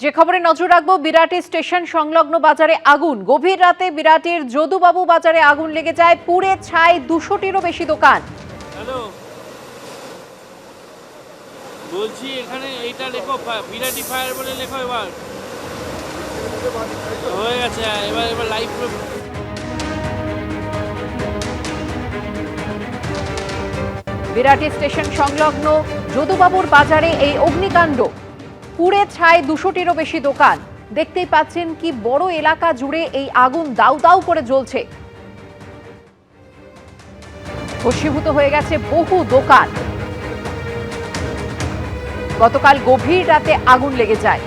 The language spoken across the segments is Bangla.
যে খবরে নজর রাখবো, বিরাটি স্টেশন সংলগ্ন বাজারে আগুন। গভীর রাতে বিরাটির যদুবাবু বাজারে আগুন লেগে যায়, পুড়ে ছাই 200টিরও বেশি দোকান। হ্যালো, বলছি এখানে এইটা লেখো, বিরাটি ফায়ার বলে লেখো। এবার হয়ে গেছে, এবার লাইভ। বিরাটি স্টেশন সংলগ্ন যদুবাবুর বাজারে এই অগ্নিকাণ্ড, পুড়ে ছাই 200টিরও বেশি দোকান। দেখতেই পাচ্ছেন কি বড় এলাকা জুড়ে এই আগুন দাউ দাউ করে জ্বলছে। ভস্মীভূত হয়ে গেছে বহু দোকান। গতকাল গভীর রাতে আগুন লেগে যায়।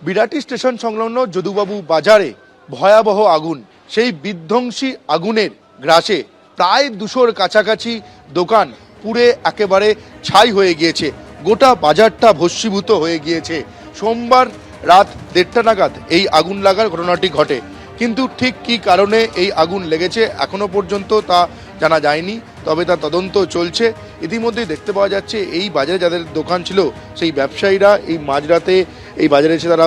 বিরাটি স্টেশন সংলগ্ন যদুবাবু বাজারে ভয়াবহ আগুন। সেই বিধ্বংসী আগুনের গ্রাসে প্রায় 200-র কাছাকাছি দোকান পুড়ে একেবারে ছাই হয়ে গিয়েছে। গোটা বাজারটা ভস্মীভূত হয়ে গিয়েছে। সোমবার রাত 1:30 নাগাদ এই আগুন লাগার ঘটনাটি ঘটে, কিন্তু ঠিক কী কারণে এই আগুন লেগেছে এখনো পর্যন্ত তা জানা যায়নি, তবে তার তদন্ত চলছে। ইতিমধ্যেই দেখতে পাওয়া যাচ্ছে এই বাজারে যাদের দোকান ছিল সেই ব্যবসায়ীরা এই মাঝরাতে এই বাজারে এসে তারা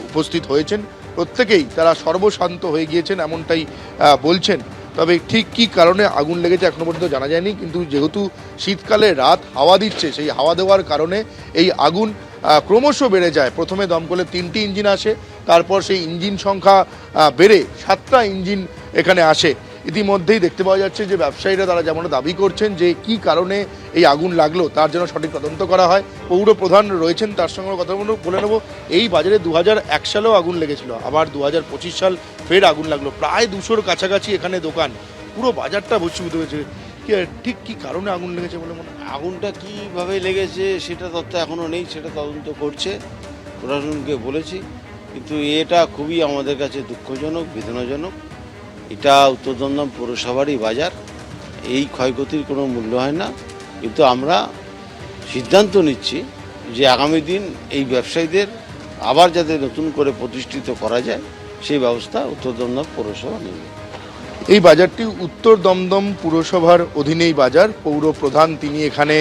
উপস্থিত হয়েছেন। প্রত্যেকেই তারা সর্বশান্ত হয়ে গিয়েছেন এমনটাই বলছেন। তবে ঠিক কী কারণে আগুন লেগেছে এখনো পর্যন্ত জানা যায়নি, কিন্তু যেহেতু শীতকালে রাত হাওয়া দিচ্ছে, সেই হাওয়া দেওয়ার কারণে এই আগুন ক্রমশ বেড়ে যায়। প্রথমে দমকলের 3টি ইঞ্জিন আসে, তারপর সেই ইঞ্জিন সংখ্যা বেড়ে 7টা ইঞ্জিন এখানে আসে। ইতিমধ্যেই দেখতে পাওয়া যাচ্ছে যে ব্যবসায়ীরা তারা যেমন দাবি করছেন যে কি কারণে এই আগুন লাগলো তার জন্য সঠিক তদন্ত করা হয়। পৌর প্রধান রয়েছেন, তার সঙ্গে কথা বলে নেব। এই বাজারে 2001 সালেও আগুন লেগেছিল, আবার 2025 সাল ফের আগুন লাগলো। প্রায় 200-র কাছাকাছি এখানে দোকান, পুরো বাজারটা ভস্মীভূত হয়েছে। ঠিক কি কারণে আগুন লেগেছে বলে মনে হয়? আগুনটা কীভাবে লেগেছে সেটা তথ্য এখনও নেই, সেটা তদন্ত করছে, প্রশাসনকে বলেছি। কিন্তু এটা খুবই আমাদের কাছে দুঃখজনক, বেদনাজনক। এটা উত্তর দমদম পৌরসভারই বাজার, এই ক্ষয়ক্ষতির কোনো মূল্য হয় না। কিন্তু আমরা সিদ্ধান্ত নিচ্ছি যে আগামী দিন এই ব্যবসায়ীদের আবার যাতে নতুন করে প্রতিষ্ঠিত করা যায় সেই ব্যবস্থা উত্তর দমদম পৌরসভা নেবে। এই বাজারটি উত্তর দমদম পুরসভার অধীনেই বাজার। পৌর প্রধান তিনি এখানে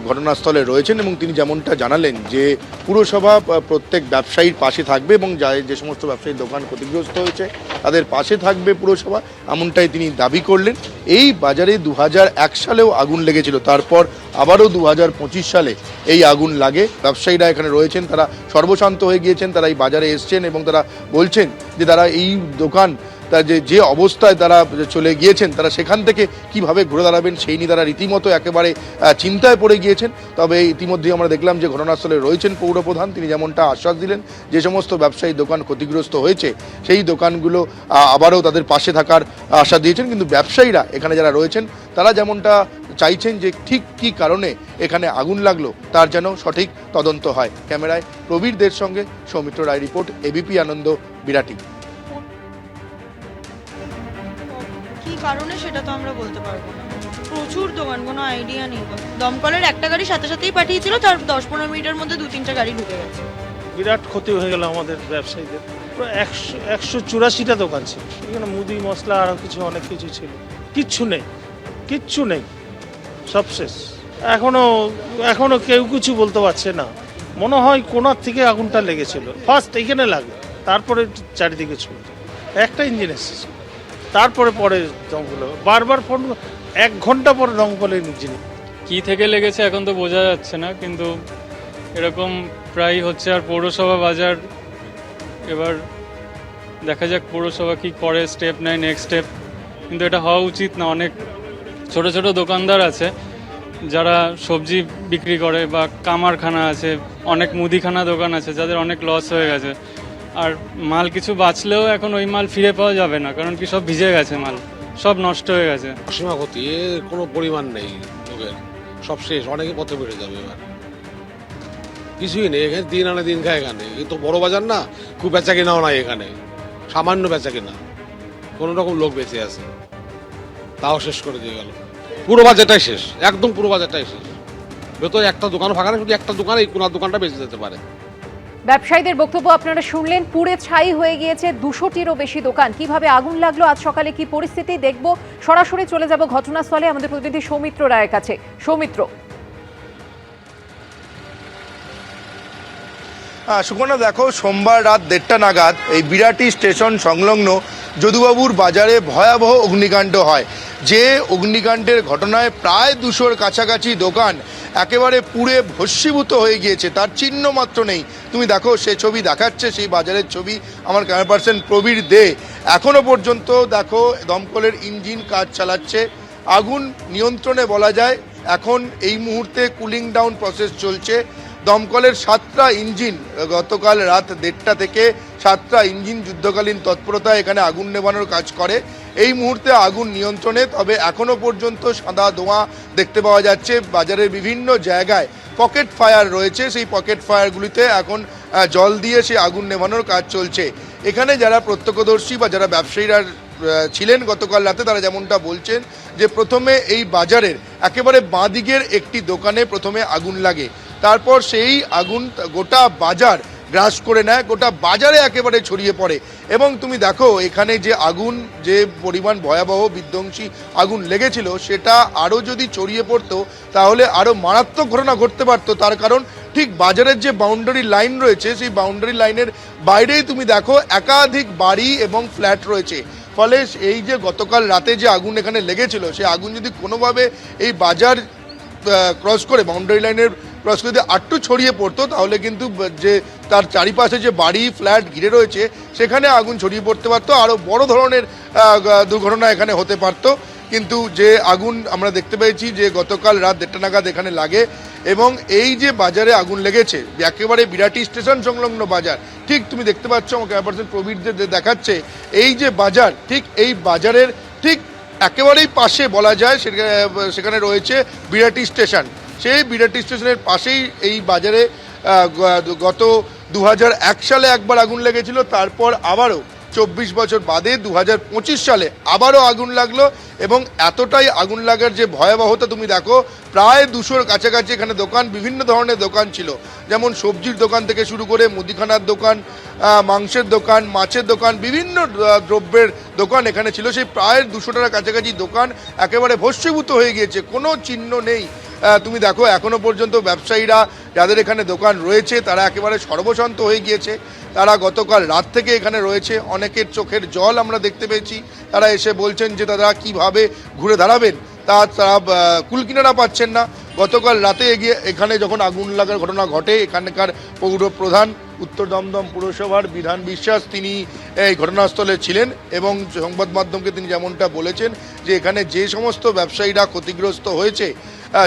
ঘটনাস্থলে রয়েছেন এবং তিনি যেমনটা জানালেন যে পুরসভা প্রত্যেক ব্যবসায়ীর পাশে থাকবে এবং যে সমস্ত ব্যবসায়ীর দোকান ক্ষতিগ্রস্ত হয়েছে তাদের পাশে থাকবে পুরসভা, এমনটাই তিনি দাবি করলেন। এই বাজারে 2001 সালেও আগুন লেগেছিল, তারপর আবারও 2025 সালে এই আগুন লাগে। ব্যবসায়ীরা এখানে রয়েছেন, তারা সর্বশান্ত হয়ে গিয়েছেন, তারা এই বাজারে এসছেন এবং তারা বলছেন যে তারা এই দোকান তার যে অবস্থায় তারা চলে গিয়েছেন, তারা সেখান থেকে কিভাবে ঘুরে দাঁড়াবেন সেই নিয়ে তারা রীতিমতো একেবারে চিন্তায় পড়ে গিয়েছেন। তবে ইতিমধ্যেই আমরা দেখলাম যে ঘটনাস্থলে রয়েছেন পৌরপ্রধান, তিনি যেমনটা আশ্বাস দিলেন যে সমস্ত ব্যবসায়ী দোকান ক্ষতিগ্রস্ত হয়েছে সেই দোকানগুলো আবারও তাদের পাশে থাকার আশ্বাস দিয়েছেন। কিন্তু ব্যবসায়ীরা এখানে যারা রয়েছেন তারা যেমনটা চাইছেন যে ঠিক কী কারণে এখানে আগুন লাগলো তার যেন সঠিক তদন্ত হয়। ক্যামেরায় প্রবীরদের সঙ্গে সৌমিত্র রায় রিপোর্ট, এবিপি আনন্দ, বিরাটি। কি কারণে সেটা তো আমরা বলতে পারবো না, প্রচুর দোকান, কোনো আইডিয়া নেই। দমকলের একটা গাড়ি সাথে সাথেই পাঠিয়েছিল, তার 10-15 মিনিটের মধ্যে 2-3টা গাড়ি ঢুকে গেছে। বিরাট ক্ষতি হয়ে গেল আমাদের ব্যবসায়ীদের। পুরো 184টা দোকান ছিল এখানে, মুদি মশলা আরও কিছু অনেক কিছু ছিল। কিচ্ছু নেই, সব শেষ। এখনো কেউ কিছু বলতে পারছে না। মনে হয় কোনার থেকে আগুনটা লেগেছিল, ফার্স্ট এখানে লাগে, তারপরে চারিদিকে ছিল। একটা ইঞ্জিন এসেছে, তারপরে দমকল বারবার ফোন, 1 ঘন্টা পরে দমকলের ইঞ্জিন। কি থেকে লেগেছে এখন তো বোঝা যাচ্ছে না, কিন্তু এরকম প্রায় হচ্ছে। আর পৌরসভা বাজার, এবার দেখা যাক পৌরসভা কি করে, স্টেপ নেয়, নেক্সট স্টেপ। কিন্তু এটা হওয়া উচিত না। অনেক ছোট ছোট দোকানদার আছে যারা সবজি বিক্রি করে, বা কামারখানা আছে, অনেক মুদিখানা দোকান আছে যাদের অনেক লস হয়ে গেছে। আর মাল কিছু বাঁচলেও এখন ওই মাল ফিরে পাওয়া যাবে না, কারণ কি সব ভিজে গেছে, মাল সব নষ্ট হয়ে গেছে। সীমা ক্ষতি, এর কোনো পরিমাণ নেই, লোকের সব শেষ, অনেকে পথে বেড়ে যাবে। এবার কিছুই নেই এখানে, দিন আনে দিন খায় এখানে। এই তো বড় বাজার না, খুব বেচা কেনাও নাই এখানে, সামান্য বেচা কেনা, কোনো রকম লোক বেঁচে আছে, তাও শেষ করে দিয়ে গেল। পুরো বাজারটাই শেষ, একদম পুরো বাজারটাই শেষ। ভেতরে একটা দোকান ফাঁকা নেই, শুধু একটা দোকান, এই কোনার দোকানটা বেঁচে যেতে পারে। ব্যবসায়ীদের বক্তব্য আপনারা শুনলেন। পুড়ে ছাই হয়ে গিয়েছে 200টিরও বেশি দোকান। কিভাবে আগুন লাগলো, আজ সকালে কি পরিস্থিতি দেখব, সরাসরি চলে যাব ঘটনাস্থলে আমাদের প্রতিনিধি সৌমিত্র রায়ের কাছে। সৌমিত্র। সুকন্যা, দেখো, সোমবার রাত 1:30 নাগাদ এই বিরাটি স্টেশন সংলগ্ন যদুবাবুর বাজারে ভয়াবহ অগ্নিকাণ্ড হয়। যে অগ্নিকাণ্ডের ঘটনায় প্রায় 200-র কাছাকাছি দোকান একেবারে পুড়ে ভস্মীভূত হয়ে গিয়েছে, তার চিহ্ন মাত্র নেই। তুমি দেখো, সে ছবি দেখাচ্ছে, সেই বাজারের ছবি আমার ক্যামেরা পার্সন প্রবীর দে। এখনো পর্যন্ত দেখো দমকলের ইঞ্জিন কাজ চালাচ্ছে, আগুন নিয়ন্ত্রণে বলা যায়। এখন এই মুহূর্তে কুলিং ডাউন প্রসেস চলছে। দমকলের 7টা ইঞ্জিন গতকাল রাত 1:30 থেকে 7টা ইঞ্জিন যুদ্ধকালীন তৎপরতায় এখানে আগুন নেভানোর কাজ করে। এই মুহূর্তে আগুন নিয়ন্ত্রণে, তবে এখনো পর্যন্ত সাদা ধোঁয়া দেখতে পাওয়া যাচ্ছে। বাজারের বিভিন্ন জায়গায় পকেট ফায়ার রয়েছে, সেই পকেট ফায়ারগুলিতে এখন জল দিয়ে সেই আগুন নেভানোর কাজ চলছে। এখানে যারা প্রত্যক্ষদর্শী বা যারা ব্যবসায়ীরা ছিলেন গতকাল রাতে, তারা যেমনটা বলছেন যে প্রথমে এই বাজারের একেবারে বাঁদিকের একটি দোকানে প্রথমে আগুন লাগে, তারপর সেই আগুন গোটা বাজার গ্রাস করে নেয়, গোটা বাজারে একেবারে ছড়িয়ে পড়ে। এবং তুমি দেখো এখানে যে আগুন, যে পরিমাণ ভয়াবহ বিধ্বংসী আগুন লেগেছিল, সেটা আরও যদি ছড়িয়ে পড়তো তাহলে আরও মারাত্মক ঘটনা ঘটতে পারতো। তার কারণ ঠিক বাজারের যে বাউন্ডারি লাইন রয়েছে, সেই বাউন্ডারি লাইনের বাইরেই তুমি দেখো একাধিক বাড়ি এবং ফ্ল্যাট রয়েছে। ফলে এই যে গতকাল রাতে যে আগুন এখানে লেগেছিল, সেই আগুন যদি কোনোভাবে এই বাজার ক্রস করে, বাউন্ডারি লাইনের ক্রস করে যদি আটটু ছড়িয়ে পড়তো, তাহলে কিন্তু যে তার চারিপাশে যে বাড়ি ফ্ল্যাট ঘিরে রয়েছে, সেখানে আগুন ছড়িয়ে পড়তে পারতো, আরও বড় ধরনের দুর্ঘটনা এখানে হতে পারতো। কিন্তু যে আগুন আমরা দেখতে পেয়েছি যে গতকাল রাত 1:30 নাগাদ এখানে লাগে, এবং এই যে বাজারে আগুন লেগেছে একেবারে বিরাটি স্টেশন সংলগ্ন বাজার, ঠিক তুমি দেখতে পাচ্ছ, আমাকে ক্যামেরা প্রবীরদের দেখাচ্ছে, এই যে বাজার, ঠিক এই বাজারের ঠিক একেবারেই পাশে বলা যায় সেখানে রয়েছে বিরাটি স্টেশন। সেই বিরাটি স্টেশনের পাশেই এই বাজারে গত 2001 সালে একবার আগুন লেগেছিল, তারপর আবারও 24 বছর বাদে 2025 সালে আবারও আগুন লাগলো। এবং এতটাই আগুন লাগার যে ভয়াবহতা তুমি দেখো, প্রায় 200-র কাছাকাছি এখানে দোকান, বিভিন্ন ধরনের দোকান ছিল, যেমন সবজির দোকান থেকে শুরু করে মুদিখানার দোকান, মাংসের দোকান, মাছের দোকান, বিভিন্ন দ্রব্যের দোকান এখানে ছিল। সেই প্রায় 200টার কাছাকাছি দোকান একেবারে ভস্মীভূত হয়ে গিয়েছে, কোনো চিহ্ন নেই। তুমি দেখো এখনো পর্যন্ত ব্যবসায়ীরা যাদের এখানে দোকান রয়েছে, তারা একেবারে সর্বশান্ত হয়ে গিয়েছে। তারা গতকাল রাত থেকে এখানে রয়েছে, অনেকের চোখের জল আমরা দেখতে পেয়েছি। তারা এসে বলছেন যে তারা কিভাবে ঘুরে দাঁড়াবেন তারা কুলকিনারা পাচ্ছেন না। গতকাল রাতে এখানে যখন আগুন লাগার ঘটনা ঘটে, এখানকার পৌর প্রধান, উত্তর দমদম পুরসভার বিধান বিশ্বাস, তিনি এই ঘটনাস্থলে ছিলেন এবং সংবাদ মাধ্যমকে তিনি যেমনটা বলেছেন যে এখানে যে সমস্ত ব্যবসায়ীরা ক্ষতিগ্রস্ত হয়েছে,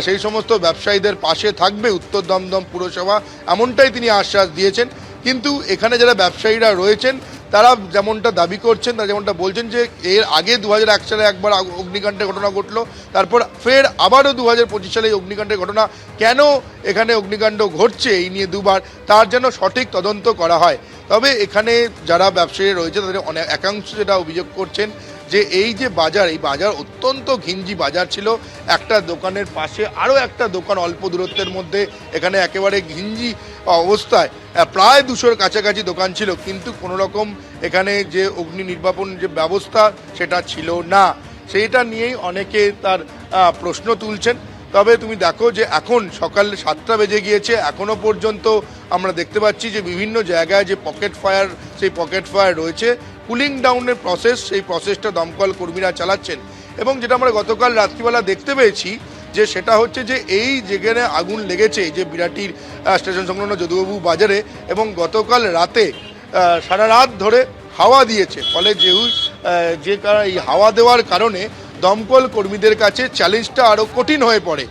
সেই সমস্ত ব্যবসায়ীদের পাশে থাকবে উত্তর দমদম পুরসভা, এমনটাই তিনি আশ্বাস দিয়েছেন। কিন্তু এখানে যারা ব্যবসায়ীরা রয়েছেন, তারা যেমনটা দাবি করছেন, তারা যেমনটা বলছেন যে এর আগে 2001 সালে একবার অগ্নিকাণ্ডের ঘটনা ঘটলো, তারপর ফের আবারও 2025 সালে এই অগ্নিকাণ্ডের ঘটনা, কেন এখানে অগ্নিকাণ্ড ঘটছে এই নিয়ে দুবার, তার যেন সঠিক তদন্ত করা হয়। তবে এখানে যারা ব্যবসায়ী রয়েছে তাদের একাংশ যেটা অভিযোগ করছেন যে এই যে বাজার, এই বাজার অত্যন্ত ঘিঞ্জি বাজার ছিল, একটা দোকানের পাশে আরও একটা দোকান অল্প দূরত্বের মধ্যে, এখানে একেবারে ঘিঞ্জি অবস্থায় প্রায় 200-র কাছাকাছি দোকান ছিল, কিন্তু কোনো রকম এখানে যে অগ্নি নির্বাপন যে ব্যবস্থা সেটা ছিল না। সেইটা নিয়েই অনেকে তার প্রশ্ন তুলছেন। তবে তুমি দেখো যে এখন সকাল 7টা বেজে গিয়েছে, এখনও পর্যন্ত আমরা দেখতে পাচ্ছি যে বিভিন্ন জায়গায় যে পকেট ফায়ার, সেই পকেট ফায়ার রয়েছে। কুলিং ডাউনের প্রসেস, সেই প্রসেসটা দমকল কর্মীরা চালাচ্ছেন। এবং যেটা আমরা গতকাল রাত্রিবেলা দেখতে পেয়েছি যে সেটা হচ্ছে যে এই যেখানে আগুন লেগেছে, যে বিরাটির স্টেশন সংলগ্ন যদুবাবু বাজারে, এবং গতকাল রাতে সারা রাত ধরে হাওয়া দিয়েছে, ফলে এই হাওয়া দেওয়ার কারণে দমকল কর্মীদের কাছে চ্যালেঞ্জটা আরও কঠিন হয়ে পড়ে।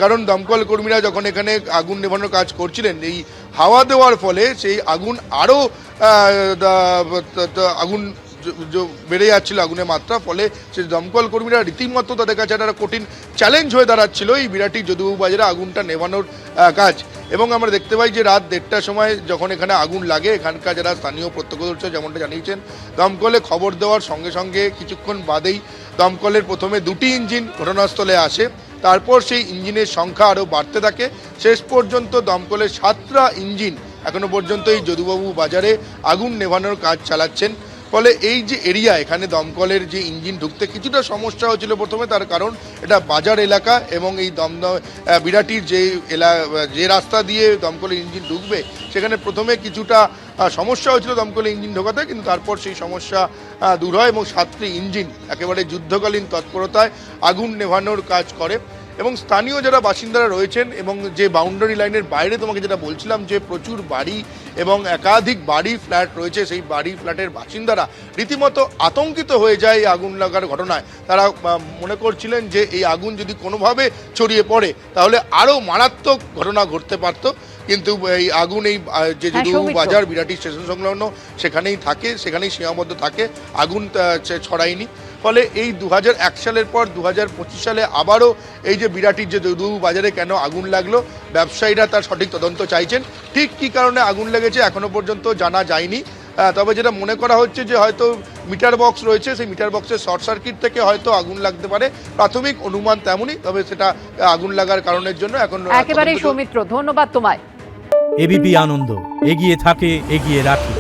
কারণ দমকল কর্মীরা যখন এখানে আগুন নেভানোর কাজ করছিলেন, এই হাওয়া দেওয়ার ফলে সেই আগুন আরও আগুন বেড়ে যাচ্ছিল, আগুনের মাত্রা, ফলে সেই দমকল কর্মীরা রীতিমতো তাদের কাছে একটা কঠিন চ্যালেঞ্জ হয়ে দাঁড়াচ্ছিল এই বিরাটি যদুবাবু বাজারে আগুনটা নেভানোর কাজ। এবং আমরা দেখতে পাই যে রাত 1:30টার সময় যখন এখানে আগুন লাগে, এখানকার যারা স্থানীয় প্রত্যক্ষদর্শী যেমনটা জানিয়েছেন, দমকলে খবর দেওয়ার সঙ্গে সঙ্গে কিছুক্ষণ বাদেই দমকলের প্রথমে 2টি ইঞ্জিন ঘটনাস্থলে আসে, তারপর সেই ইঞ্জিনের সংখ্যা আরও বাড়তে থাকে। শেষ পর্যন্ত দমকলের 7টা ইঞ্জিন এখনো পর্যন্ত এই যদুবাবু বাজারে আগুন নেভানোর কাজ চালাচ্ছেন। ফলে এই যে এরিয়া, এখানে দমকলের যে ইঞ্জিন ঢুকতে কিছুটা সমস্যা হয়েছিল প্রথমে, তার কারণ এটা বাজার এলাকা এবং এই বিরাটির যে রাস্তা দিয়ে দমকলের ইঞ্জিন ঢুকবে সেখানে প্রথমে কিছুটা সমস্যা হয়েছিল দমকলের ইঞ্জিন ঢোকাতে, কিন্তু তারপর সেই সমস্যা দূর হয় এবং 7টি ইঞ্জিন একেবারে যুদ্ধকালীন তৎপরতায় আগুন নেভানোর কাজ করে। এবং স্থানীয় যারা বাসিন্দারা রয়েছেন এবং যে বাউন্ডারি লাইনের বাইরে তোমাকে যেটা বলছিলাম যে প্রচুর বাড়ি এবং একাধিক বাড়ি ফ্ল্যাট রয়েছে, সেই বাড়ি ফ্ল্যাটের বাসিন্দারা রীতিমতো আতঙ্কিত হয়ে যায় এই আগুন লাগার ঘটনায়। তারা মনে করছিলেন যে এই আগুন যদি কোনোভাবে ছড়িয়ে পড়ে তাহলে আরও মারাত্মক ঘটনা ঘটতে পারত, কিন্তু এই আগুন এই যে যদুবাবু বাজার বিরাটি স্টেশন সংলগ্ন সেখানেই থাকে, সেখানেই সীমাবদ্ধ থাকে, আগুন ছড়ায়নি। ফলে এই 2001 সালের পর 2025 সালে আবারও এই যে বিরাটির যে যদুবাবু বাজারে কেন আগুন লাগলো, ব্যবসায়ীরা তার সঠিক তদন্ত চাইছেন। ঠিক কী কারণে আগুন লেগেছে এখনো পর্যন্ত জানা যায়নি, তবে যেটা মনে করা হচ্ছে যে হয়তো মিটার বক্স রয়েছে, সেই মিটার বক্সের শর্ট সার্কিট থেকে হয়তো আগুন লাগতে পারে, প্রাথমিক অনুমান তেমনই। তবে সেটা আগুন লাগার কারণের জন্য এখন একেবারে সৌমিত্র, ধন্যবাদ তোমায়। এবিপি আনন্দ, এগিয়ে থাকে, এগিয়ে রাখে।